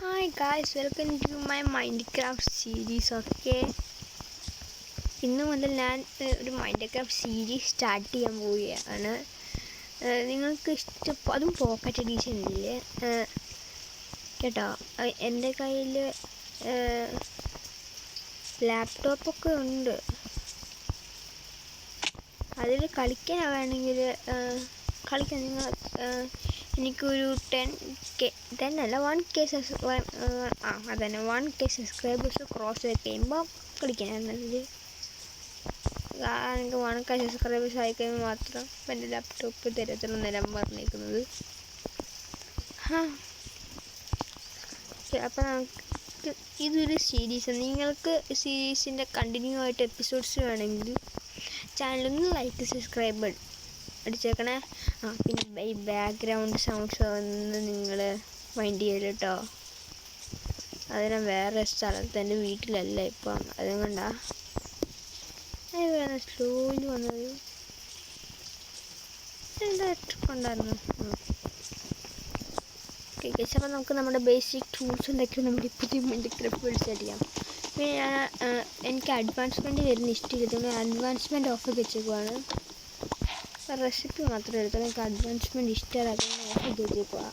Hi guys, welcome to my Minecraft series. ഇന്ന് മുതൽ ഞാൻ ഒരു മൈൻക്രാഫ്റ്റ് സീരീസ് സ്റ്റാർട്ട് ചെയ്യാൻ പോവുകയാണ്. നിങ്ങൾക്ക് അതും പോക്കറ്റ് എഡിഷനില്ലേ കേട്ടോ. എൻ്റെ കയ്യിൽ ലാപ്ടോപ്പൊക്കെ ഉണ്ട്. അതിൽ കളിക്കാൻ വേണമെങ്കിൽ കളിക്കാൻ നിങ്ങൾ എനിക്കൊരു 1K സബ്സ്ക്രൈബേഴ്സ് ക്രോസ് ചെയ്ത് കഴിയുമ്പോൾ കളിക്കാനായിരുന്നത്. എനിക്ക് 1K സബ്സ്ക്രൈബേഴ്സ് ആയി കഴിയുമ്പോൾ മാത്രം എൻ്റെ ലാപ്ടോപ്പ് തരത്തിലുള്ള നിലം പറഞ്ഞിരിക്കുന്നത്. അപ്പോൾ നമുക്ക് ഇതൊരു സീരീസ്. നിങ്ങൾക്ക് സീരീസിൻ്റെ കണ്ടിന്യൂ ആയിട്ട് എപ്പിസോഡ്സ് വേണമെങ്കിൽ ചാനലൊന്ന് ലൈക്ക് സബ്സ്ക്രൈബ് അടിച്ചേക്കണേ. പിന്നെ ഈ ബാക്ക്ഗ്രൗണ്ട് സൗണ്ട്സ് ഒന്ന് നിങ്ങൾ മൈൻഡ് ചെയ്യല് കേട്ടോ. അതിനെ വേറെ സ്ഥലത്ത് എൻ്റെ വീട്ടിലല്ല ഇപ്പം, അതുകൊണ്ടാ സ്ലോയിൽ വന്നത്. എന്താ ട്രിപ്പ് ഉണ്ടായിരുന്നു. ഓക്കെ ഗൈസ്, അപ്പോൾ നമുക്ക് നമ്മുടെ ബേസിക് ടൂൾസ് എന്തൊക്കെയാണ് നമ്മുടെ പുതിയ മൈൻക്രാഫ്റ്റ് സ്റ്റാർട്ട് ചെയ്യാം. പിന്നെ എനിക്ക് അഡ്വാൻസ്മെൻറ്റ് വരുന്ന ഇഷ്ടമില്ല, അഡ്വാൻസ്മെൻറ്റ് ഓഫ് വെച്ചേക്കുവാണ്. റെസിപ്പി മാത്രം എടുത്താൽ എനിക്ക് അഡ്വാൻസ്മെൻറ്റ് ഇഷ്ടമാക്കുന്നത് ഓഫ് വെച്ചേക്കുക.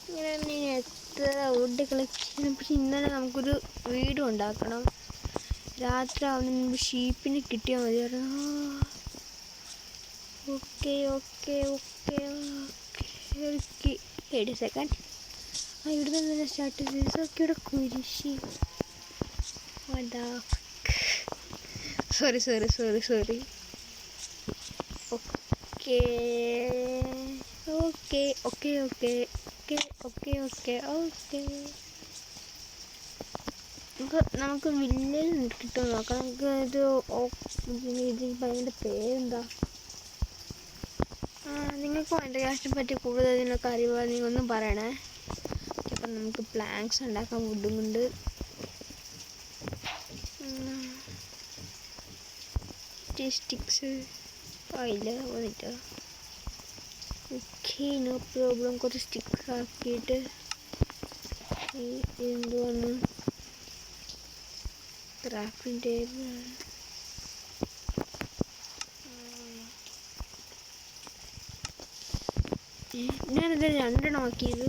ഇങ്ങനെ എത്ര വുഡ് കളക്ട് ചെയ്യണം. പക്ഷെ ഇന്നലെ നമുക്കൊരു വീടും ഉണ്ടാക്കണം. രാത്രി ആവുന്നതിന് മുമ്പ് ഷീപ്പിന് കിട്ടിയാൽ മതിയായിരുന്നു. ഓക്കെ ഒരു സെക്കൻഡ്. ഇവിടെ നിന്ന് സ്റ്റാർട്ട് ചെയ്ത്. ഓക്കെ, ഇവിടെ കുരിശി. സോറി. നമുക്ക് വില്ലേജ് കിട്ടും നോക്കാം. നമുക്ക് ഇത് അതിൻ്റെ പേരെന്താ? നിങ്ങൾക്ക് മൈൻക്രാഫ്റ്റിനെ പറ്റി കൂടുതൽ ഇതിനൊക്കെ അറിയുക നിങ്ങൾ ഒന്നും പറയണേ. അപ്പം നമുക്ക് പ്ലാങ്ക്സ് ഉണ്ടാക്കാം വുഡും കൊണ്ട്. സ്റ്റിക്സ് ഇല്ല വന്നിട്ട്. Okay, no problem. കുറച്ച് സ്റ്റിക്സ് ആക്കിയിട്ട് എന്തുവാണ് ക്രാഫ്റ്റിംഗ് ടേബിൾ. ഞാനത് രണ്ടെണ്ണം ആക്കിയത്.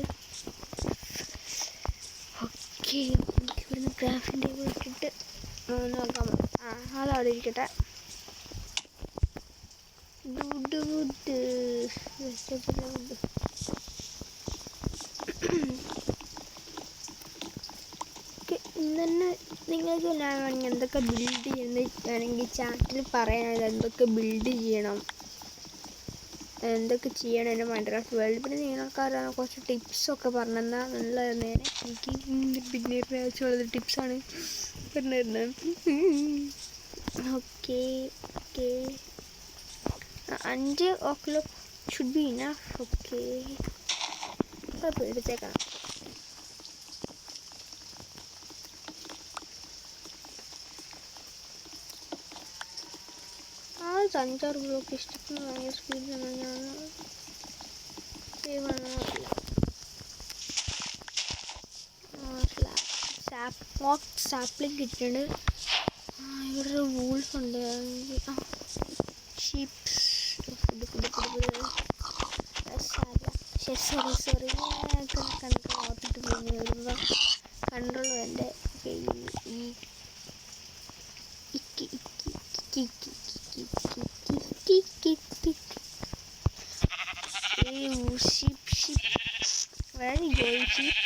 ഓക്കെ, നമുക്ക് ഇവിടുന്ന് ക്രാഫ്റ്റിംഗ് ടേബിൾ ഇട്ടിട്ട് നോക്കാം. അതവിടെ ഇരിക്കട്ടെ. ഇന്നെ നിങ്ങൾക്ക് ഞാൻ വേണമെങ്കിൽ എന്തൊക്കെ ബിൽഡ് ചെയ്യുന്നത് വേണമെങ്കിൽ ചാറ്റിൽ പറയാനായത്. എന്തൊക്കെ ബിൽഡ് ചെയ്യണം, എന്തൊക്കെ ചെയ്യണം എൻ്റെ മൈൻക്രാഫ്റ്റ് വേൾഡ്. പിന്നെ നിങ്ങൾക്കറിയാം കുറച്ച് ടിപ്സൊക്കെ പറഞ്ഞു തന്നാൽ നല്ലതായിരുന്നു. എനിക്ക് പിന്നെ ആവശ്യമുള്ളത് ടിപ്സാണ് പറഞ്ഞു തരുന്നത്. Okay 5 o'clock should be enough. Okay, അപ്പോൾ എടുത്തേക്കാം. ആ 5-6 ബ്ലോക്ക് ഇഷ്ടപ്പെടുന്ന ഭയങ്കര സ്പീഡിലാണ് ഞാൻ സാപ്ലിംഗ് കിട്ടിയിട്ടുണ്ട്. ഇവിടെ ഒരു വൂൾഫ് ഉണ്ട്. ഷീപ്സ് സോറി ഓർത്തിട്ട് പോയി വരുമ്പോൾ കണ്ടുള്ളൂ എൻ്റെ കയ്യിൽ. Very good sheep.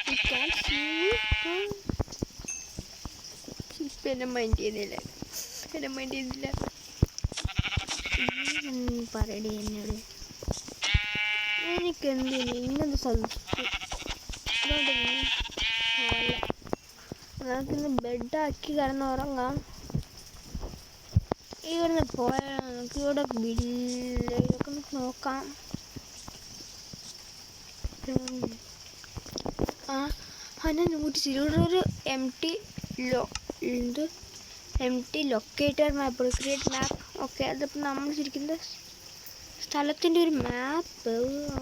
You can't see me. Sheep എന്നെ മൈൻഡ് ചെയ്തില്ല. പറയടി എന്നോട്. എനിക്കെന്തിന് ഇങ്ങനത്തെ നമുക്കിന്ന് ബെഡാക്കി കിടന്നുറങ്ങാം. ഇവിടുന്ന് പോയാൽ നമുക്ക് ഇവിടെ ഇതൊക്കെ നോക്കാം. ഞാൻ നോട്ടിച്ച് ഇവിടെ ഒരു empty locator map, create map. Okay, അതിപ്പോൾ നമ്മൾ ശരിക്കും സ്ഥലത്തിൻ്റെ ഒരു map.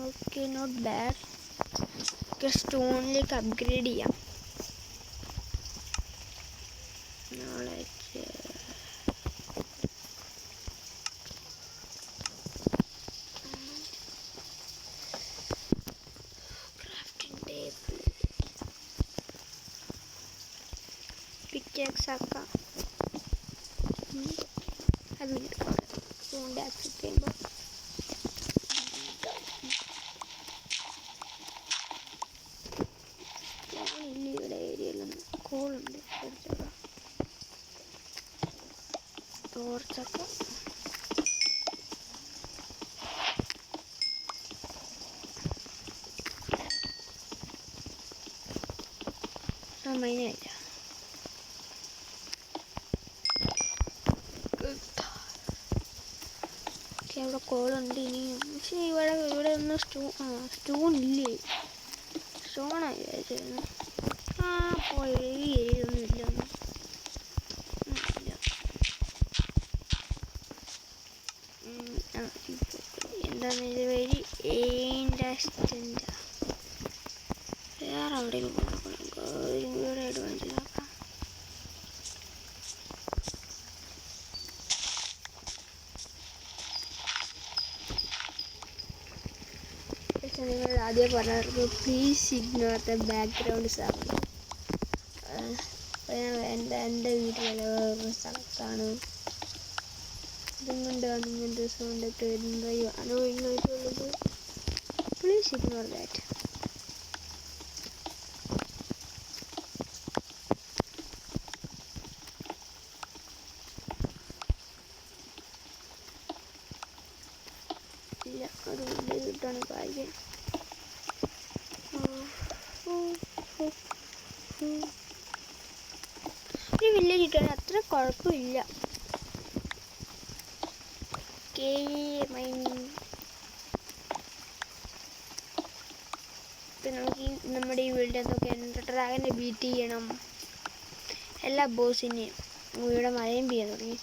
Okay, not bad. Okay, സ്റ്റോണിലേക്ക് അപ്ഗ്രേഡ് ചെയ്യാം. നോളജ് ക്രാഫ്റ്റിംഗ് ടേബിൾ പിക്കാക്സ് ആക്കാം. അത് സ്റ്റോണിൻ്റെ ആക്സെപ്റ്റ് ചെയ്യുമ്പോൾ ഇവിടെ ഏരിയയിലൊന്നും കോളുണ്ട്. ടോർച്ചൊക്കെ മെയിനായില്ല. അവിടെ കോളുണ്ട് ഇനിയും. പക്ഷേ ഇവിടെ ഒന്നും സ്റ്റോൺ ഇല്ലേ? സ്റ്റോണായി വിചാരിച്ചിരുന്നു. പോയ ഏരിയൊന്നും ഇല്ല. എന്താണ് ഇത് വഴി? ഏൻഡസ്റ്റൻ്റെ വേറെ എവിടെയും വീട് അഡ്വാൻസ് നോക്കാം. നിങ്ങൾ ആദ്യം പറഞ്ഞായിരുന്നു please ignore the background sound. എൻ്റെ വീട്ടിലുള്ള വേറൊരു സ്ഥലത്താണ്. ഇതുകൊണ്ടാണ് ഇങ്ങനത്തെ സൗണ്ടൊക്കെ വരുന്നത്. അനുഭവമായിട്ടുള്ളത്. Please ignore that. ഇല്ല, അതുകൊണ്ട് കിട്ടാണ് കാര്യം. ഒരു വില്ലേജ് കിട്ടാൻ അത്ര കുഴപ്പമില്ല. ഇപ്പം നമുക്ക് നമ്മുടെ ഈ വേൾഡ് എന്തൊക്കെ ഡ്രാഗനെ ബീറ്റ് ചെയ്യണം. എല്ലാ ബോസിനെയും ഇവിടെ മഴയും പെയ്യാൻ തുടങ്ങി.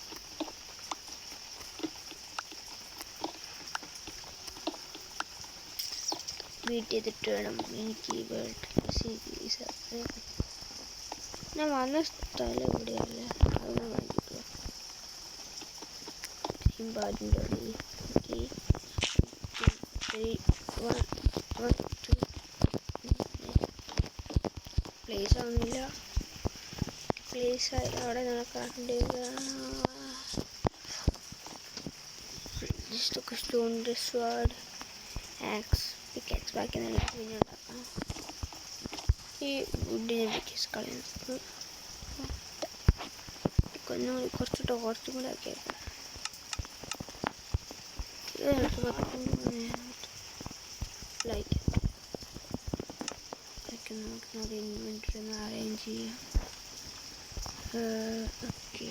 ബീറ്റ് ചെയ്തിട്ട് വേണം എനിക്ക് ഈ വേൾഡ് സീരീസ്. ഞാൻ വന്ന സ്ഥലം എവിടെയല്ലേ? അതൊന്നും വാങ്ങിക്കുക. ഇമ്പാർട്ടൻ്റ് പ്ലേസ് ആവുന്നില്ല. പ്ലേസ് അവിടെ നടക്കാറുണ്ട്. ജസ്റ്റ് സ്റ്റോൺ സ്വാഡ് ആക്സ് പിക്കാക്സ് ബാക്കി നല്ല പിന്നെ ഉണ്ടാക്കാം. ഈ വുഡിനെ പിക്കാക്സ് കളയുന്നു. കുറച്ച് ടോർച്ചും കൂടെ ആക്കിയേക്കാം. ലൈറ്റ് നോക്കുന്നത് ഇൻവെന്ററി ഒന്ന് അറേഞ്ച് ചെയ്യാം. ഓക്കെ,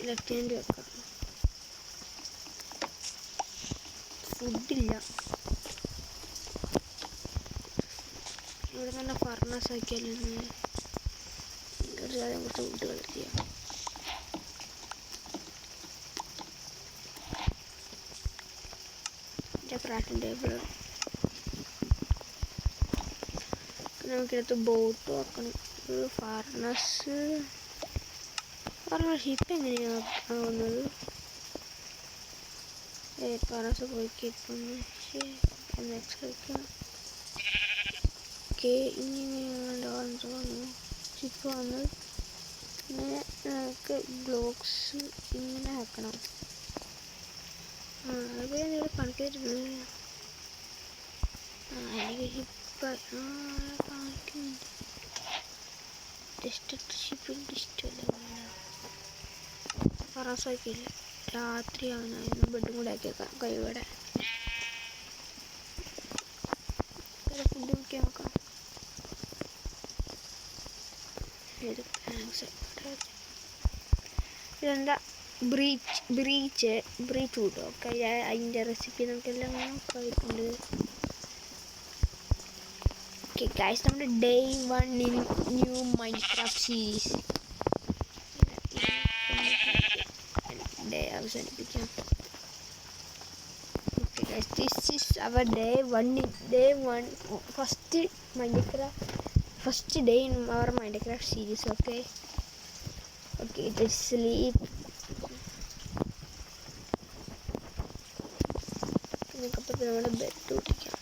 ലെഫ്റ്റ് ഹാൻഡ് വെക്കാം. ഫുഡില്ല. ഇവിടെ നല്ല ഫർണസ് ആക്കിയാലും കുറച്ച് ഫുഡ് കളക്ട് ചെയ്യാം. ക്രാഫ്റ്റിംഗ് ടേബിൾ നമുക്കിടത്ത് ബോട്ട് വെക്കണം. ഒരു ഫർണസ് ഇപ്പം എങ്ങനെയാണ് ആവുന്നത്? ഫർണസ് പോയി കിട്ടുന്നു. നെക്സ്റ്റ് കളിക്കാം. ഓക്കെ, ഇങ്ങനെയാണ് തോന്നുന്നു. ഷിപ്പ് വന്ന് ഇങ്ങനെ നമുക്ക് ബ്ലോക്സ് ഇങ്ങനെ ആക്കണം. അത് നിങ്ങൾ കണക്കിരുന്നത് എനിക്ക് ഷിപ്പ് കാണിക്കുന്നുണ്ട്. ജസ്റ്റ് ഷിപ്പിൻ്റെ ഇഷ്ടമല്ല. ഫറസാക്കിയില്ല. രാത്രി ആവുന്നായിരുന്നു. ബെഡും കൂടെ ആക്കിയേക്കാം. കൈവിടെ ഫുഡ് നോക്കി നോക്കാം. ഇതെന്താ ബ്രീച്ച് ഫുഡ്. ഓക്കെ, അതിൻ്റെ റെസിപ്പി നമുക്കെല്ലാം നോക്കായിട്ടുണ്ട്. ഓക്കെ ഗൈസ്, നമ്മുടെ day 1 in new Minecraft series. അവസാനിപ്പിക്കാം. Okay guys, this is our day one first day in our Minecraft series. Okay, just sleep. നമുക്കപ്പോൾ നമ്മുടെ ബെഡ് ഒട്ടിക്കാം.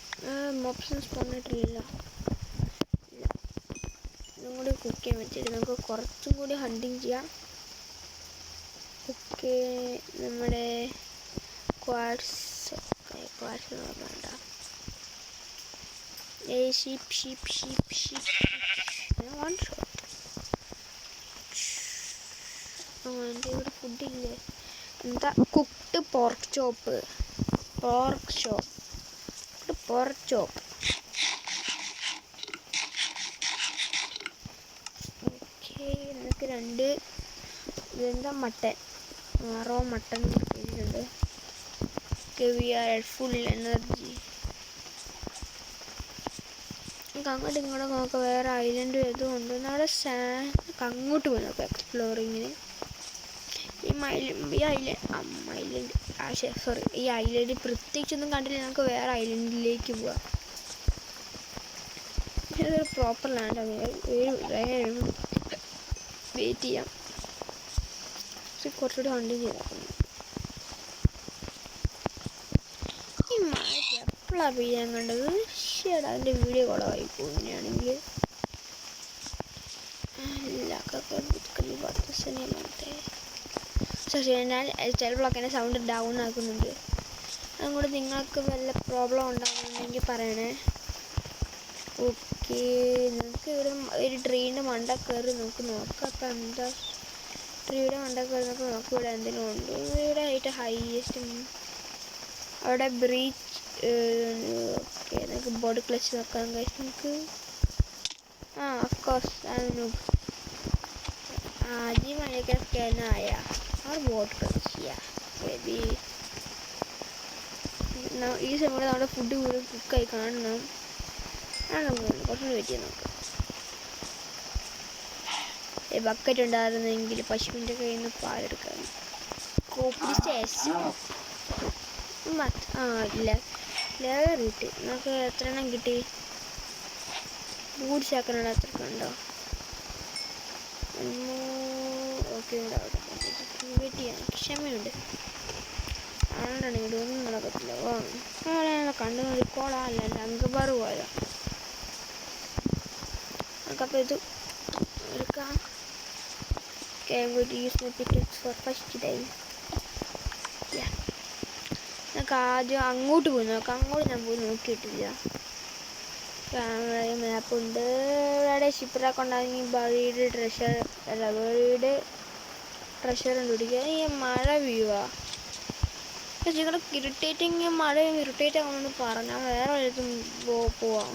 ഓപ്ഷൻസ് പറഞ്ഞിട്ടില്ല. ഇതും കൂടി കുക്ക് ചെയ്യാൻ വെച്ചിട്ട് നമുക്ക് കുറച്ചും കൂടി ഹണ്ടിങ് ചെയ്യാം. ഓക്കെ, നമ്മുടെ ക്വാർട്സ് വേണ്ട. Sheep one shot. എൻ്റെ ഇവിടെ ഫുഡില്ലേ? എന്താ കുക്ക്ഡ് പോർക്ക് ചോപ്പ്. ഓക്കെ, എനിക്ക് 2 ഇതെന്താ മട്ടൻ, റോ മട്ടൻ കിട്ടിയിട്ടുണ്ട്. Okay, we are at full energy. നമുക്ക് അങ്ങോട്ട് ഇങ്ങോട്ട് നോക്കാം. വേറെ ഐലൻഡ് ഏതുകൊണ്ട് അവിടെ അങ്ങോട്ട് പോയി നോക്കാം എക്സ്പ്ലോറിങ്ങിന്. ഈ ഐലൻഡ് പ്രത്യേകിച്ചൊന്നും കണ്ടില്ല. നമുക്ക് വേറെ ഐലൻഡിലേക്ക് പോവാം. ഇതൊരു പ്രോപ്പർ ലാൻഡാണ്. വെയിറ്റ് ചെയ്യാം. കുറച്ചുകൂടി ഹണ്ടിങ് ചെയ്താൽ ഈ മഴ എപ്പോഴാണ് പെയ്യാൻ കണ്ടത്? ശരി, അതിൻ്റെ വീഡിയോ കുളമായി പോകുന്നതാണെങ്കിൽ ഞാൻ ചിലപ്പോഴൊക്കെ എൻ്റെ സൗണ്ട് ഡൗൺ ആക്കുന്നുണ്ട്. അതുകൊണ്ട് നിങ്ങൾക്ക് വല്ല പ്രോബ്ലം ഉണ്ടാകുന്നുണ്ടെങ്കിൽ പറയണേ. ഓക്കെ, നിങ്ങൾക്ക് ഇവിടെ ഒരു ട്രീൻ്റെ മണ്ട കയറി നമുക്ക് നോക്കാം. അപ്പം എന്താ ട്രീയുടെ മണ്ട കയറി നോക്കാം ഇവിടെ എന്തെങ്കിലും ഉണ്ട്. ഇവിടെ ആയിട്ട് ഹൈയസ്റ്റ് അവിടെ ബ്രീച്ച്. ഓക്കെ, നമുക്ക് ബോഡി ക്ലച്ച് നോക്കാം. നമുക്ക് ഓഫ്കോഴ്സ് जी Minecraft कहना आया और बहुत കളിക്കുക ബേബി. ഈ സമയത്ത് നമ്മുടെ ഫുഡ് മുഴുവൻ കുക്കായി കാണണം. കുറച്ച് വെയിറ്റ് ചെയ്യാൻ നോക്കാം. ബക്കറ്റ് ഉണ്ടായിരുന്നെങ്കിൽ പശുവിൻ്റെ കയ്യിൽ നിന്ന് പാലെടുക്കാം. ഇല്ല, ലെയർ കിട്ടി. നമുക്ക് എത്ര എണ്ണം കിട്ടി? ബൂട്ട്സ് ആക്കാനുള്ള എത്ര ഉണ്ടോ? ഓക്കെ, വെയിറ്റ് ചെയ്യാൻ ക്ഷമയുണ്ട്. ആണ്ടാണെങ്കിൽ ഒന്നും നടക്കത്തില്ല. ഞങ്ങളെ കണ്ടു നോക്കിക്കോളാം. അല്ല എൻ്റെ അങ്കബാർ പോയതാ. നമുക്കപ്പോൾ ഇത് എടുക്കാം. നമുക്ക് ആദ്യം അങ്ങോട്ട് പോയി നോക്കാം. അങ്ങോട്ട് ഞാൻ പോയി നോക്കിയിട്ടില്ല. മാപ്പുണ്ട്. ഇവിടെ ഷിപ്പിലൊക്കെ ഉണ്ടാകുന്ന ബറിയുടെ ട്രഷർ കണ്ടുപിടിക്കുക. ഈ മഴ വീഴുക നിങ്ങളുടെ ഇറിറ്റേറ്റിങ്. മഴ ഇറിറ്റേറ്റ് ആകുമെന്ന് പറഞ്ഞാൽ വേറെ വലുതും പോവാം.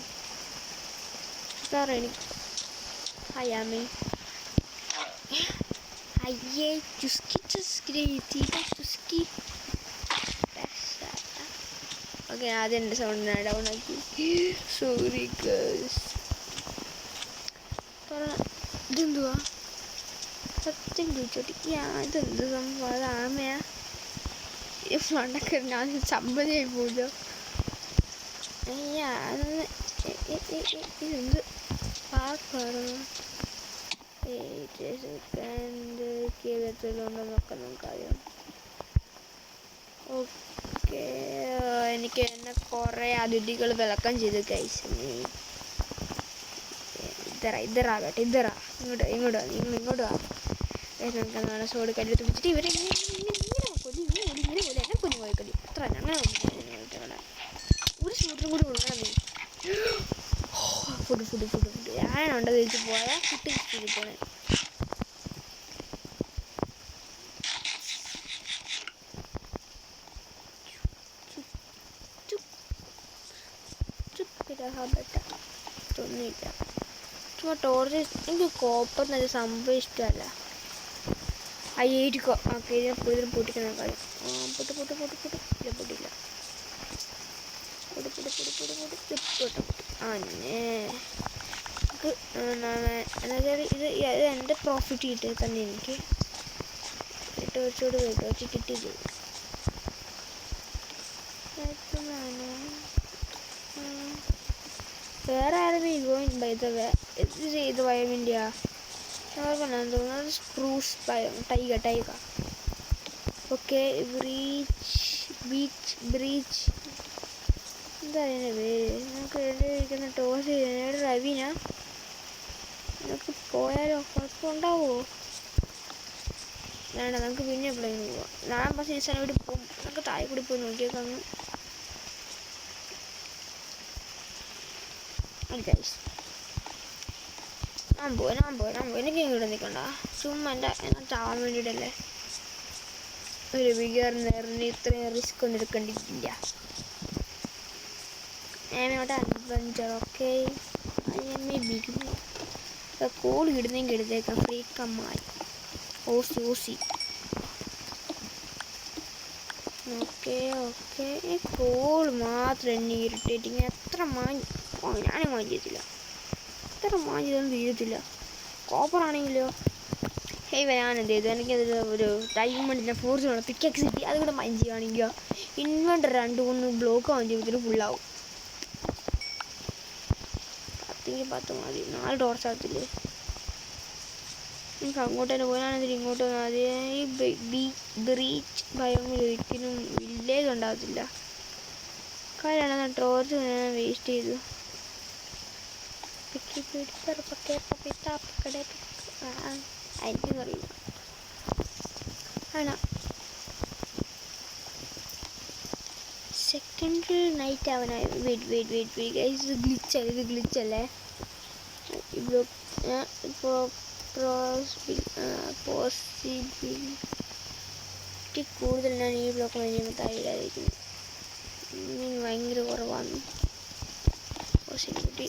എനിക്ക് അയ്യേ ചുസ്കി. ഓക്കെ, ആദ്യം എൻ്റെ സൗണ്ട് ഞാൻ ഡൗൺ ആക്കി. Sorry girls. ഇതെന്തുവാ? സത്യം ചോദിച്ചോട്ടെ, ഇതെന്ത് സംഭവം? അത് ആമയാ? ഈ മണ്ടൊക്കെ ഞാൻ സമ്മതിയായി പോലോ. ഇതെന്ത് പാർക്കാണ്? കേരളത്തിലുണ്ടോന്നൊക്കെ നമുക്കറിയാം. ഓക്കെ, എനിക്ക് എന്നെ കുറേ അതിഥികൾ വെൽക്കം ചെയ്ത് ഗൈസ്. ഇതറാകട്ടെ, ഇങ്ങോട്ട് വാ. നമുക്ക് നാളെ സോഡ് കല്ല് തുടിച്ചിട്ട് ഇവരെ ഇങ്ങനെ കുഞ്ഞു പോയിക്കളി. അത്ര അങ്ങനെ ഒരു ഷൂട്ടറും കൂടി കൊടുക്കണം. നീ ഫുഡ് ഞാനുണ്ട് തിരിച്ച് പോയാൽ കുട്ടി തിരിച്ച് പോണേ. തൊന്നുമില്ല. ചുമ്മാ ടോർച്ച്. എനിക്ക് കോപ്പർ എന്നൊരു സംഭവം ഇഷ്ടമല്ല. അയ്യേരിക്കോ. ഓക്കെ, ഇതിനെ പൊട്ടിക്കുന്ന കാര്യം. പൊട്ടില്ല. ഇത് എൻ്റെ പ്രോഫിറ്റ് കിട്ടിയത് തന്നെ എനിക്ക്. ടോർച്ചോട് പോയി ടോർച്ച് കിട്ടിയില്ല. വേറെ ആരും ഗോയിങ് ബൈ ദ വേ ഇത് ചെയ്ത് ബയോമിൻ്റെയാ ഓർമ്മ തോന്നുന്നത് സ്പ്രൂസ് ബയോ ടൈഗ. ഓക്കെ ബ്രീച്ച് എന്താ അതിൻ്റെ പേര്? നമുക്ക് ഇരിക്കുന്ന ടോസ് ചെയ്ത് റവീന നമുക്ക് പോയാലോ? കുഴപ്പമുണ്ടാവുമോ? വേണ്ട, നമുക്ക് പിന്നെ എപ്പോഴേലും പോവാം. നാളെ പക്ഷേ ഈ സ്ഥലം ഇവിടെ പോകും. നമുക്ക് താഴെ കൂടി പോയി നോക്കിയേക്കാം. ഞാൻ പോയി എനിക്ക് ഇങ്ങോട്ട് നിൽക്കണ്ട. ചുമ്മാ എന്നെ ചാവാൻ വേണ്ടിയിട്ടല്ലേ. ഒരു ബിഗറിന് ഇത്രയും റിസ്ക് ഒന്നും എടുക്കേണ്ടിയിട്ടില്ല. അഡ്വഞ്ചർ ഓക്കെ കോൾ ഇടുന്നെങ്കിൽ എടുത്തേക്കാം. ഫ്രീക്കമ്മായി ഓസി ഓക്കെ കോൾ മാത്രം എന്നെ ഇറിറ്റേറ്റിങ്. എത്ര ഞാനും മാഞ്ച് ചെയ്തില്ല. എത്ര മാഞ്ചതൊന്നും തീരത്തില്ല. കോപ്പറാണെങ്കിലോ ഞാനെന്ത് ചെയ്തു? എനിക്കതിൽ ഒരു ഡയമണ്ടിൻ്റെ ഫോർസ് വേണം. പിക്കാക്സ് കിട്ടി. അതുകൂടെ മൈൻഡ് ചെയ്യുകയാണെങ്കിൽ ഇൻവെർട്ടർ 2-3 ബ്ലോക്ക് മൈൻഡ് ചെയ്യുമ്പോഴത്തേനും ഫുള്ളാവും. 10 മതി. 4 ടോർച്ച് ആകത്തില്ലേ? എനിക്ക് അങ്ങോട്ട് തന്നെ പോകാനാണെങ്കിൽ ഇങ്ങോട്ട് മതി. ഈ ബ്രീച്ച് ബയോമിൽ ഒരിക്കലും വില്ലേജ് ഉണ്ടാകത്തില്ല. കാരണം ടോർച്ച് വേസ്റ്റ് ചെയ്തു. എനിക്കറിയില്ല. ആണോ സെക്കൻഡ് നൈറ്റ് ആവാനായി. വെയിറ്റ് ഇത് ഗ്ലിച്ചല്ലേ? ഇപ്പോൾ പോസിബിലിറ്റി കൂടുതൽ ഞാൻ ഈ ബ്ലോക്ക് കഴിയുമ്പോൾ താഴെയായിരിക്കുന്നു. ഭയങ്കര കുറവാണ് പോസിബിലിറ്റി.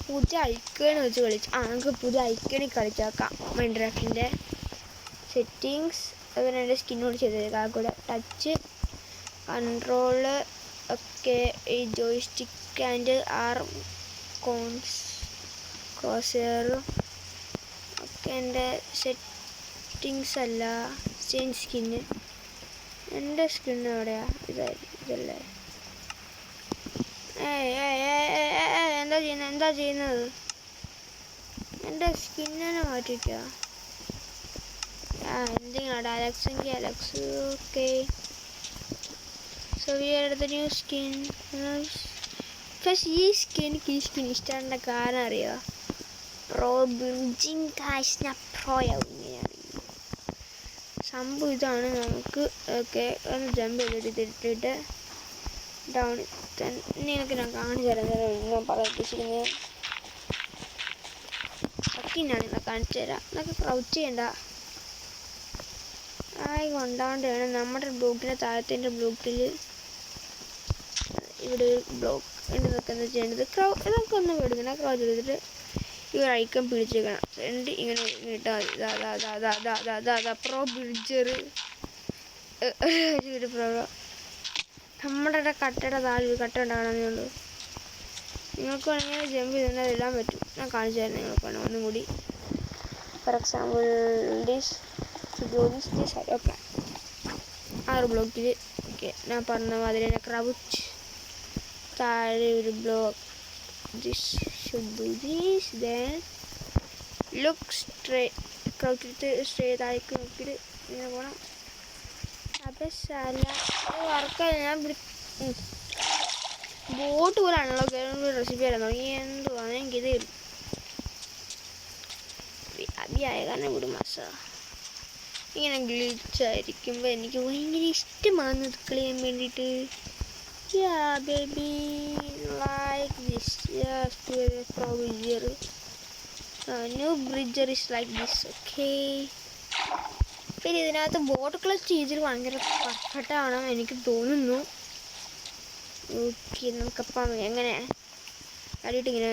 പുതിയ ഐക്കൺ വെച്ച് കളിച്ചു. നമുക്ക് പുതിയ ഐക്കണിൽ കളിച്ചേക്കാം. മൈൻക്രാഫ്റ്റിൻ്റെ സെറ്റിങ്സ് അതുപോലെ എൻ്റെ സ്കിന്നോട് ചെയ്തേക്കാം. കൂടെ ടച്ച് കൺട്രോള് ഒക്കെ ഈ ജോയ്സ്റ്റിക്ക് ആൻഡ് ആർം ക്രോസറും ഒക്കെ എൻ്റെ സെറ്റിങ്സ് അല്ല. ചേഞ്ച് സ്കിന്ന് എൻ്റെ സ്കിന്ന് എവിടെയാ? ഇതല്ലേ? എന്താ ചെയ്യുന്നത്? എൻ്റെ സ്കിന്നിനെ മാറ്റിക്കുക. എന്തെങ്കിലും Alex okay. So we are the new skin. പക്ഷേ ഈ സ്കിൻ ഇഷ്ടമുള്ള കാരണം അറിയാം. പ്രോയാവും ഇങ്ങനെയാണ് സംഭവം. ഇതാണ് നമുക്ക് ഓക്കെ ഒന്ന് ജമ്പ് ചെയ്തിട്ടിട്ട് ഡൗൺ നിങ്ങൾക്ക് ഞാൻ കാണിച്ചു തരാം. ഞാൻ പറയിപ്പിച്ചിരിക്കുന്നത് സ്കിന്നാണ്. ഞാൻ കാണിച്ചു തരാം. എന്നൊക്കെ ക്രൗച്ച് ചെയ്യണ്ട. കൊണ്ടാണ്ട് വേണം നമ്മുടെ ബ്ലോക്കിൻ്റെ താഴത്തിൻ്റെ ബ്ലോക്കിൽ ഇവിടെ ഒരു ബ്ലോക്ക് ഇതൊക്കെ എന്താ ചെയ്യേണ്ടത്? ഇതൊക്കെ ഒന്ന് വിടുന്നില്ല. ക്രൗച്ച് എടുത്തിട്ട് ഈ ഒരു ഐക്കൺ പിടിച്ചേക്കണം. രണ്ട് ഇങ്ങനെ ഇട്ടാൽ മതി. പ്രോ ബ്രിഡ്ജർ നമ്മുടെ കട്ടയുടെ താഴെ കട്ട ഉണ്ടാകണമെന്നേ ഉള്ളൂ. നിങ്ങൾക്ക് വേണമെങ്കിൽ ജമ്പ് ചെയ്താൽ അതിടാൻ പറ്റും. ഞാൻ കാണിച്ചു തരാം. നിങ്ങൾക്ക് വേണം ഒന്നും കൂടി. ഫോർ എക്സാമ്പിൾ ദിസ് ഓക്കെ 6 ബ്ലോക്കിൽ ഓക്കെ ഞാൻ പറഞ്ഞ മാതിരി തന്നെ ക്രൗച്ച് താഴെ ഒരു block. This should do this then look straight. Crouch straight താഴേക്ക് നോക്കിയിട്ട് ഇങ്ങനെ പോകണം. അപ്പം വർക്കായി ഞാൻ ബോട്ട് പോലാണല്ലോ റെസിപ്പി വരാൻ തുടങ്ങി. എന്തുവാണ് എനിക്കിത് അഭിയായ കാരണം വിടും മാസ ഇങ്ങനെ ഗ്ലിച്ചായിരിക്കുമ്പോൾ എനിക്ക് ഭയങ്കര ഇഷ്ടമാണ് ഇത് കളിയാൻ വേണ്ടിയിട്ട്. Baby like this new Bridger is like this okay. പിന്നെ ഇതിനകത്ത് ബോട്ട് ക്ലച്ച് ചെയ്തിട്ട് ഭയങ്കര പെർഫെക്റ്റ് ആണ് എനിക്ക് തോന്നുന്നു. ഓക്കെ നമുക്കപ്പം എങ്ങനെ അടിയിട്ട് ഇങ്ങനെ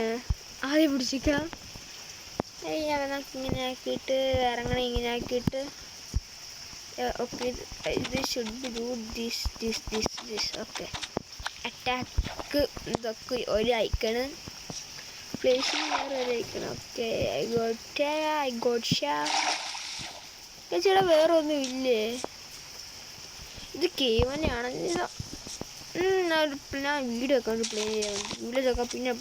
ആദ്യം പിടിച്ചിരിക്കണം. നമുക്ക് ഇങ്ങനെ ആക്കിയിട്ട് ഇറങ്ങണം. ഇങ്ങനെ ആക്കിയിട്ട് ഓക്കെ ഇത് should be do this okay. Attack ഇതൊക്കെ ഒരു ഐക്കണ്. പ്ലേസിങ് വേറെ ഒരു icon. Okay I got Shah ചേച്ചിയുടെ വേറെ ഒന്നും ഇല്ലേ? ഇത് കേവ് തന്നെയാണെങ്കിലോ. ഞാൻ വീഡിയോ ഒക്കെ ഒന്ന് പ്ലേ ചെയ്യാൻ വേണ്ടി വീഡിയോസൊക്കെ പിന്നെ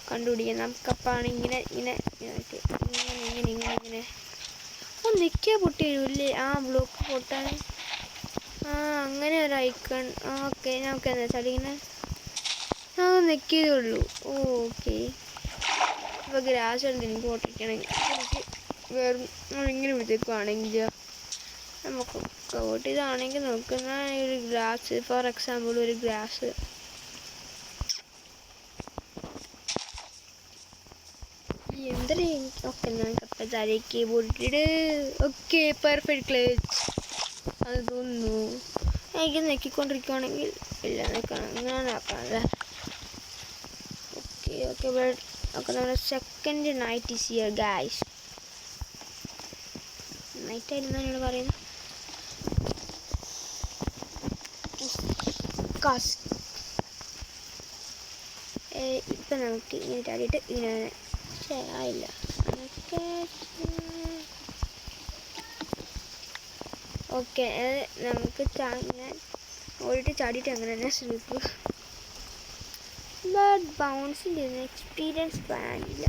കണ്ടുപിടിക്കാം. നമുക്കപ്പാണ് ഇങ്ങനെ ഇങ്ങനെ ഇങ്ങനെ ഇങ്ങനെ ഇങ്ങനെ ഇങ്ങനെ നിൽക്കുക പൊട്ടി വരില്ലേ? ആ ബ്ലോക്ക് പൊട്ടാൻ അങ്ങനെ ഒരു ഐക്കൺ. ഓക്കെ നമുക്ക് എന്താ വെച്ചാൽ ഇങ്ങനെ നിൽക്കിയതേ ഉള്ളൂ. ഓക്കെ ഇപ്പോൾ ഗ്രാസ് ഉണ്ട് എനിക്ക് പൊട്ടിക്കണമെങ്കിൽ. എനിക്ക് വേറെ ഇങ്ങനെ വിളിച്ചേക്കുവാണെങ്കിൽ നമുക്ക് കോട്ട് ഇതാണെങ്കിൽ നോക്കുന്ന ഒരു ഗ്രാസ്, ഫോർ എക്സാമ്പിൾ ഒരു ഗ്രാസ് എന്തൊരു ഓക്കെ നമുക്കപ്പം താഴേക്ക് പൊട്ടിട്ട് ഓക്കെ പെർഫെക്റ്റ് ക്ലേച്ച് അത് തോന്നുന്നു. എനിക്ക് നെക്കിക്കൊണ്ടിരിക്കുകയാണെങ്കിൽ ഇല്ല നിൽക്കണം ഇങ്ങനെ ആക്കാനല്ലേ. ഓക്കെ ഓക്കെ ഓക്കെ നമ്മുടെ second night is here guys. Night ആയിരുന്നു എന്നോട് പറയുന്നത്. ഇപ്പം നമുക്ക് ഇങ്ങനെ ചാടിയിട്ട് ഇങ്ങനെ ആയില്ല. ഓക്കെ നമുക്ക് ഇങ്ങനെ ഓടിയിട്ട് ചാടിയിട്ട് അങ്ങനെ തന്നെ ശ്രമിക്കും. ബട്ട് ബൗൺസിൻ്റെ എക്സ്പീരിയൻസ് വേണ്ടില്ല.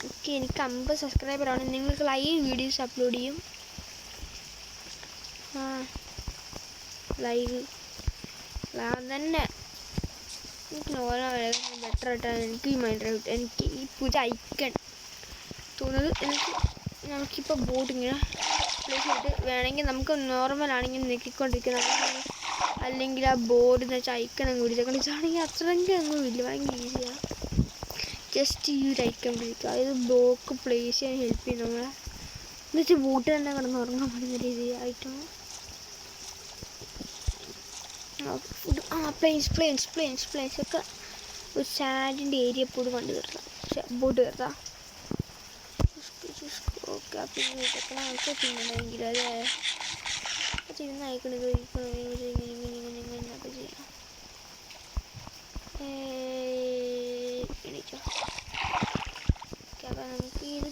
ഓക്കെ എനിക്ക് 50 സബ്സ്ക്രൈബറാണ്. നിങ്ങൾക്ക് ലൈവ് വീഡിയോസ് അപ്ലോഡ് ചെയ്യും. ലൈവ് തന്നെ എനിക്ക് നോർമൽ ബെറ്റർ ആയിട്ടാണ് എനിക്ക് ഈ മൈൻഡ്. എനിക്ക് ഈ പുതിയ ഐക്കൺ തോന്നുന്നത്. എനിക്ക് നമുക്കിപ്പോൾ ബോട്ട് ഇങ്ങനെ പ്ലേസ് ചെയ്തിട്ട് വേണമെങ്കിൽ നമുക്ക് നോർമലാണെങ്കിൽ നീക്കിക്കൊണ്ടിരിക്കുന്നത്, അല്ലെങ്കിൽ ആ ബോർഡ് എന്ന് വെച്ചാൽ ഐക്കൺ അങ്ങ് പിടിച്ചേക്കണം. ഇതാണെങ്കിൽ അത്രയെങ്കിലും ഒന്നും ഇല്ല, ഭയങ്കര ഈസിയാണ്. ജസ്റ്റ് ഈ ഒരു ഐക്കൺ പിടിക്കുക, അതായത് ബ്ലോക്ക് പ്ലേസ് ചെയ്യാൻ ഹെൽപ്പ് ചെയ്യും നമ്മളെ. എന്ന് വെച്ചാൽ ബോട്ട് തന്നെ കിടന്ന് ഉറങ്ങാൻ പറ്റുന്ന രീതി ഐറ്റം. പ്ലെയിൻസ് ഒക്കെ ഒരു സാൻഡിൻ്റെ ഏരിയ പോയി കണ്ടു തീർത്താം. ബോട്ട് തീർത്താം. ഓക്കെ പിന്നെ ഇതൊക്കെ നമുക്ക് തിന്നണമെങ്കിൽ അതെ തിന്ന് അയക്കണത് ഇങ്ങനെയൊക്കെ ചെയ്യാം. എണീച്ചോ. ഓക്കെ അപ്പം നമുക്ക് ഇത്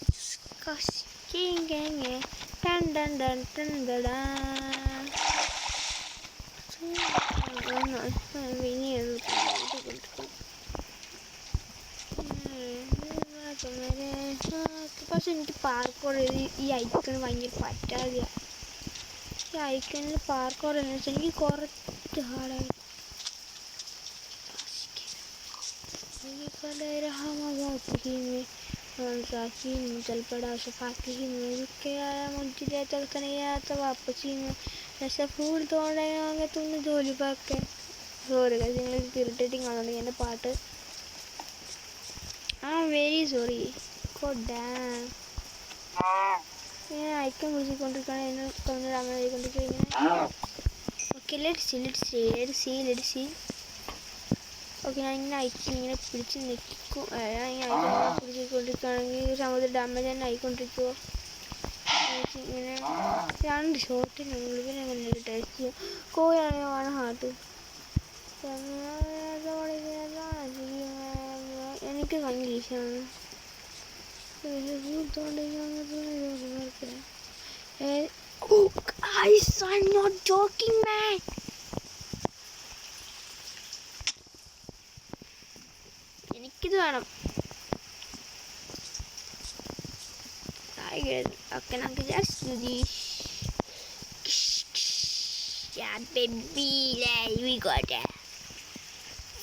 പക്ഷെ എനിക്ക് പാർക്കോർ ഈ ഐക്കൺ ഭയങ്കര പറ്റാതെയാണ്. ഈ ഐക്കണിൽ പാർക്കോർ എന്ന് വെച്ചാൽ എനിക്ക് കുറച്ച് ഹാർഡായിട്ട് चल पड़ा शफाकी ही के आया मुझे चलता नहीं आया तो वापस ही में ऐसा फूल तोड़ने आएंगे तुमने ജോലി പാക്കെ. സോറി നിങ്ങൾ ഇറിറ്റേറ്റിംഗ് ആണോ എൻ്റെ പാട്ട്? Very sorry. ഇങ്ങനെ ഐക്കൺ വിളിച്ചുകൊണ്ടിരിക്കുകയാണ് എന്നെ തോന്നുന്നത് അങ്ങനെ ആയിക്കൊണ്ടിരിക്കുക ഇങ്ങനെ. Okay let see. ഓക്കെ ഞാൻ ഇങ്ങനെ ഐക്കൺ ഇങ്ങനെ പിടിച്ച് നിൽക്കും. ഞാൻ ഇങ്ങനെ ഐക്കൺ പിടിച്ചുകൊണ്ടിരിക്കുകയാണെങ്കിൽ സമുദ്ര ഡാമേജ് തന്നെ ആയിക്കൊണ്ടിരിക്കുമോ ഇങ്ങനെ. 2 ഷോട്ടിനുള്ളിൽ പിന്നെ അങ്ങനെ ടേസ്റ്റ് കോയാണെങ്കിൽ ഹാർട്ട് എനിക്ക് ഭയങ്കര ഈസിയാണ്. I'm not joking, man. എനിക്കിത് വേണം. Okay, നമുക്ക് just do this. Yeah, baby, we got it.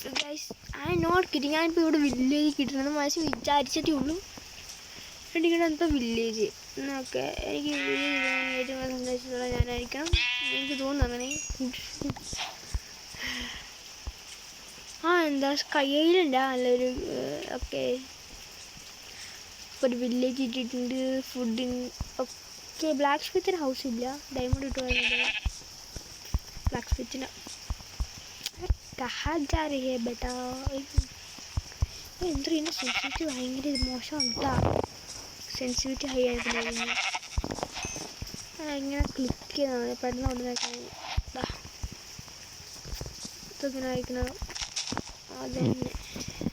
So guys, I'm not kidding. ഞാനിപ്പോൾ ഇവിടെ വില്ലേജ് കിട്ടുന്നത് മനസ്സിൽ വിചാരിച്ചിട്ടേ ഉള്ളൂ. എനിക്കിപ്പോൾ വില്ലേജ് എന്നൊക്കെ എനിക്ക് ഏറ്റവും സന്തോഷത്തോടെ ഞാനായിരിക്കണം എനിക്ക് തോന്നുന്നു. അങ്ങനെ എന്താ കയ്യിലുണ്ട് നല്ലൊരു ഓക്കെ ഒരു വില്ലേജ് ഇട്ടിട്ടുണ്ട്. ഫുഡിന് ഓക്കെ ബ്ലാക്ക് സ്മിത്തിന് ഹൗസ് ഇല്ല. ഡയമണ്ട് ഇട്ട് വരുന്നത് ബ്ലാക്ക് സ്മിത്തിന് കഹാജാരേ ബേട്ടാ. എന്തൊരു ഇതിൻ്റെ സെൻസിറ്റിവിറ്റി ഭയങ്കര മോശമാണ് കേട്ടോ. സെൻസിറ്റിവിറ്റി ഹൈ ആയിട്ടുണ്ടായിരുന്നു. ഇങ്ങനെ ക്ലിക്ക് ചെയ്താൽ പെട്ടെന്ന് ഉടനെയൊക്കെ ഇതൊക്കെ അയക്കണം. അതന്നെ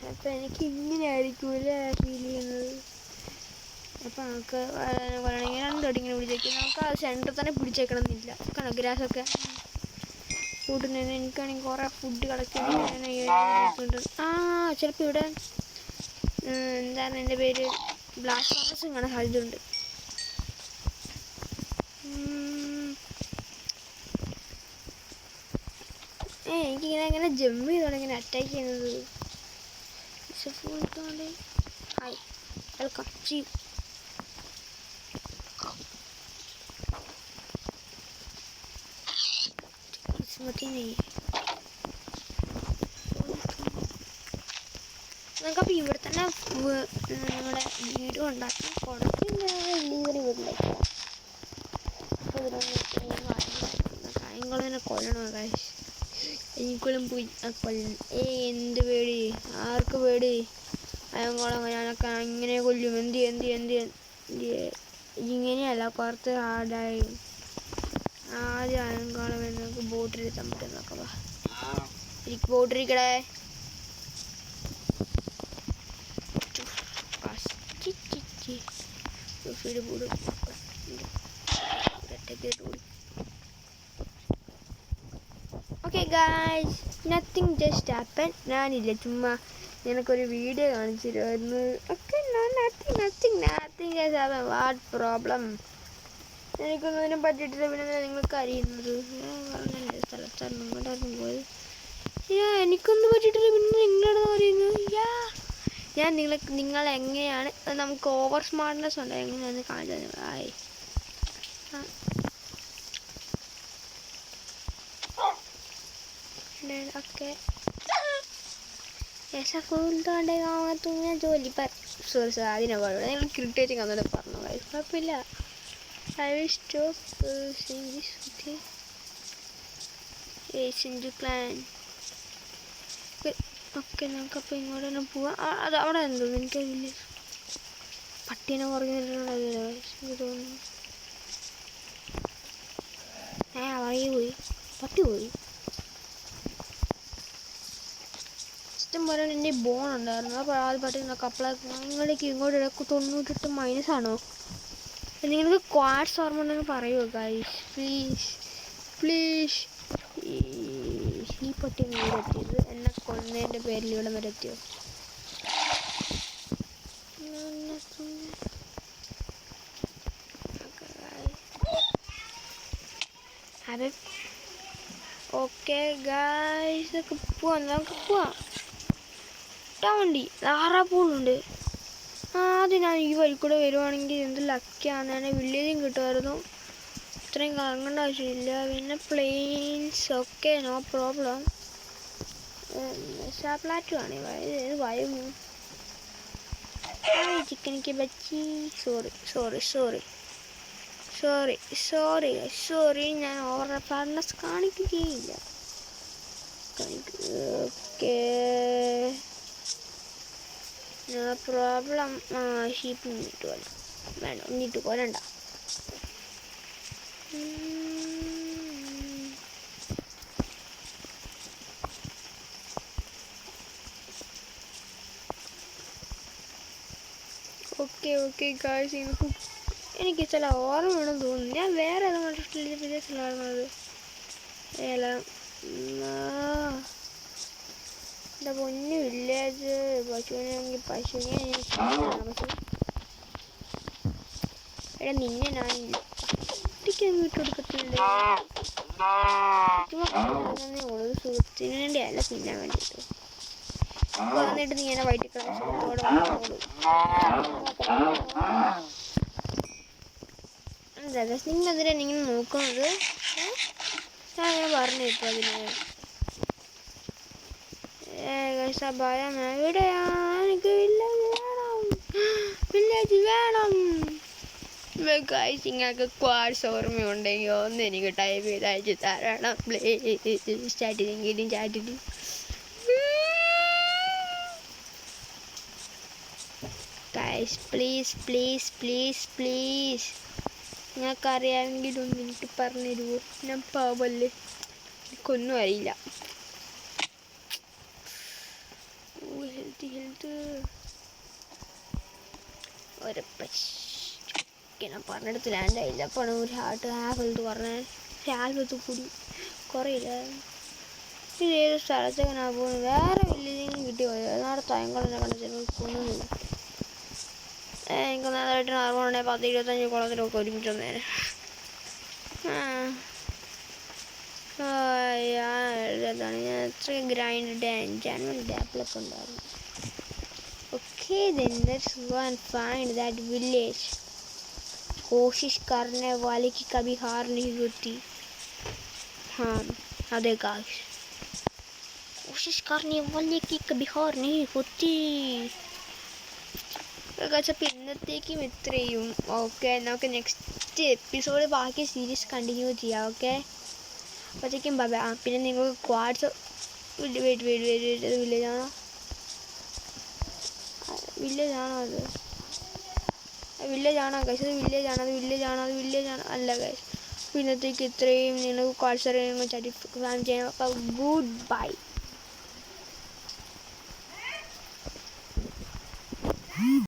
അപ്പം എനിക്ക് ഇങ്ങനെ ആയിരിക്കുമല്ലേ ഫീൽ ചെയ്യുന്നത്. അപ്പോൾ നമുക്ക് പറയണമെങ്കിൽ രണ്ടടി ഇങ്ങനെ പിടിച്ചേക്കും. നമുക്ക് ആ സെൻറ്ററിൽ തന്നെ പിടിച്ചേക്കണമെന്നില്ല. കാരണം ഗ്രാസൊക്കെ കൂട്ടുന്നതിന് എനിക്കാണെങ്കിൽ കുറേ ഫുഡ് കളക്ട് ആ ചിലപ്പോൾ ഇവിടെ എന്താണ് എൻ്റെ പേര് ബ്ലാക്ക് ഫോറസ്റ്റ് കാണാൻ സാധ്യതയുണ്ട്. എനിക്കിങ്ങനെ ഇങ്ങനെ ജമ്പ് ചെയ്തോണ്ട് ഇങ്ങനെ അറ്റാക്ക് ചെയ്യുന്നത്. Hi welcome G. നമുക്കപ്പോൾ ഇവിടെ തന്നെ നമ്മുടെ വീട് ഉണ്ടാക്കാം. കുറച്ച് ഡെലിവറി വീട്ടിലേക്ക് കായംകുളം കൊല്ലണോ കാശ് എനിക്കുള്ളും പോയി ആ കൊല്ലണം. എന്ത് പേടി, ആർക്ക് പേടി? അയംകുളം ഞാനൊക്കെ ഇങ്ങനെ കൊല്ലും. എന്ത് ഇങ്ങനെയല്ല, കുറച്ച് ഹാർഡായി. ആദ്യം അയംകുളം നമുക്ക് ബോട്ടിലെത്താൻ പറ്റും നോക്കാം. എനിക്ക് ബോട്ടിരിക്കടേ. Okay guys, nothing just happen. ഞാനില്ല ചുമ്മാ നിനക്കൊരു വീഡിയോ കാണിച്ചിരുന്നു. Okay nothing just happen. What problem? എനിക്കൊന്നും പറ്റിയിട്ടില്ല. പിന്നെ നിങ്ങൾക്ക് അറിയുന്നത് പറഞ്ഞ സ്ഥലത്താണ് നിങ്ങളുടെ പോയത്. എനിക്കൊന്നും പറ്റിയിട്ടില്ല. പിന്നെ നിങ്ങളാണ് പറയുന്നത്. ഞാൻ നിങ്ങൾ എങ്ങനെയാണ് നമുക്ക് ഓവർ സ്മാർട്ട്നെസ് ഉണ്ട് എങ്ങനെയാണെന്ന് കാണിച്ചത്. ആയി ഓക്കെ ജോലി സോറി സാർ അതിനെ കുഴപ്പമില്ല. നിങ്ങൾ ക്രിക്കറ്റ് കന്നോടെ പറഞ്ഞു കുഴപ്പമില്ല. I will stop clan. Okay നമുക്കപ്പോൾ ഇങ്ങോട്ട് തന്നെ പോവാം. അത് അവിടെ എന്തോന്നു എനിക്കറിയില്ല. പട്ടീനെ കുറഞ്ഞിട്ടുണ്ടോ എനിക്ക് തോന്നുന്നു. വഴി പോയി, പട്ടി പോയി. ഇഷ്ടം പോലെ എൻ്റെ ബോൺ ഉണ്ടായിരുന്നു. അപ്പോൾ അത് പട്ടി കപ്പളാക്കി നിങ്ങളേക്ക് ഇങ്ങോട്ട് 98 മൈനസാണോ? നിങ്ങൾക്ക് ക്വാഡ്സ് ഓർമ്മ ഉണ്ടെങ്കിൽ പറയുമോ ഗൈസ് പ്ലീസ്. ഈ പട്ടി വീടെത്തിയത് എന്നെ കൊന്നതിൻ്റെ പേരിൽ ഇവിടെ വരെ എത്തിയോ? അതെ ഓക്കെ ഗൈസ്, നമുക്ക് പോവാം. വണ്ടി ധാരാപൂളുണ്ട്. ആദ്യം ഞാൻ ഈ വഴി കൂടെ വരുവാണെങ്കിൽ എന്ത് ലക്കിയാണ്, ഞാൻ വില്ലേജും കിട്ടുമായിരുന്നു. ഇത്രയും കറങ്ങേണ്ട ആവശ്യമില്ല. പിന്നെ പ്ലെയിൻസ് ഓക്കെ നോ പ്രോബ്ലം. പ്ലാറ്റു ആണ് വയം ചിക്കനിക്ക് ബച്ചി. സോറി ഞാൻ ഓവർ ഫാർനെസ് കാണിക്കുകയില്ല. Okay no problem. ഷീപ്പ് ഇട്ട് കൊല്ലാം. വേണ്ട ഇന്നിട്ട് കൊല്ലണ്ട. ഓക്കെ ഗായ്സ്, എനിക്ക് ചില ഓർമ്മ വേണമെന്ന് തോന്നുന്നു. ഞാൻ വേറെ ഏതോ കണ്ടിട്ടില്ല വിദേശത്തിലായിരുന്നത്. എൻ്റെ പൊന്നു വില്ലേജ്. പശുവിനെ എടാ നിന്നെ ഞാനില്ല ഒറ്റയ്ക്ക് വിട്ടുകൊടുക്കത്തില്ല. ഉള്ളത് സുഹൃത്തിന് വേണ്ടിയല്ല, തിന്നാൻ വേണ്ടിയിട്ട്. വന്നിട്ട് നീ എന്നെ വയറ്റിൽ കിടന്നോട്. നിങ്ങളെന്തിനാ നിങ്ങൾ നോക്കുന്നത്? ഞാൻ അങ്ങനെ പറഞ്ഞു ഇപ്പോൾ അതിന് ഭയം. എവിടെയാണ്? എനിക്ക് വില്ലേജ് വേണം. ഗൈസ്, നിങ്ങൾക്ക് ക്വാഡ്സ് ഓർമ്മയുണ്ടെങ്കിൽ ഒന്ന് എനിക്ക് ടൈപ്പ് ചെയ്ത് അയച്ചു തരണം പ്ലീസ്. ചാറ്റിന് guys please. നിങ്ങൾക്കറിയാമെങ്കിൽ ഒന്ന് എനിക്ക് പറഞ്ഞു തരുമോ? ഞാൻ പാവല്ലേ, എനിക്കൊന്നും അറിയില്ല. ഹെൽത്ത് ഒരു ഓക്കെ ഞാൻ പറഞ്ഞിടത്ത് ലാൻഡായില്ല. അപ്പോൾ ഒരു ഹാഫെടുത്ത് പറഞ്ഞാൽ ഹാഫെടുത്ത് കൂടി കുറയില്ല. ഇത് ഏത് സ്ഥലത്തേക്ക് ഞാൻ പോകുന്നത്? വേറെ വലിയ കിട്ടി പോയത് നാളെ തയങ്കളെ കണ്ട ചിലപ്പോൾ കൊണ്ടുവന്നു. എനിക്ക് നേരമായിട്ട് അറിവുണ്ടെങ്കിൽ 10-25 കുളത്തിലൊക്കെ ഒരുമിച്ച് വന്നേനെ. ഞാൻ എത്ര ഗ്രൈൻഡ് ജാനുവൽ ഡാപ്പിലൊക്കെ ഉണ്ടായിരുന്നു. Okay then let's go and find that village. कोशिश करने वाले की कभी हार नहीं होती. हाँ अरे गाइस, कोशिश करने वाले की कभी हार नहीं होती. അപ്പോൾ ഇന്നത്തേക്കും ഇത്രയും. ഓക്കെ നമുക്ക് നെക്സ്റ്റ് എപ്പിസോഡ് ബാക്കി സീരീസ് കണ്ടിന്യൂ ചെയ്യാം. ഓക്കെ അപ്പോഴത്തേക്കും ബൈ. പിന്നെ നിങ്ങൾക്ക് ക്വാഡ്സ് വെയിറ്റ് അത് വില്ലേജാണോ അത് വില്ലേജാണോ ഗൈസ്? അത് വില്ലേജാണോ അല്ല ഗൈസ്. അപ്പോൾ ഇന്നത്തേക്ക് ഇത്രയും. നിങ്ങൾക്ക് ക്വാഡ്സ് ചാറ്റി ഫാം ചെയ്യാം. അപ്പോൾ ഗുഡ് ബൈ.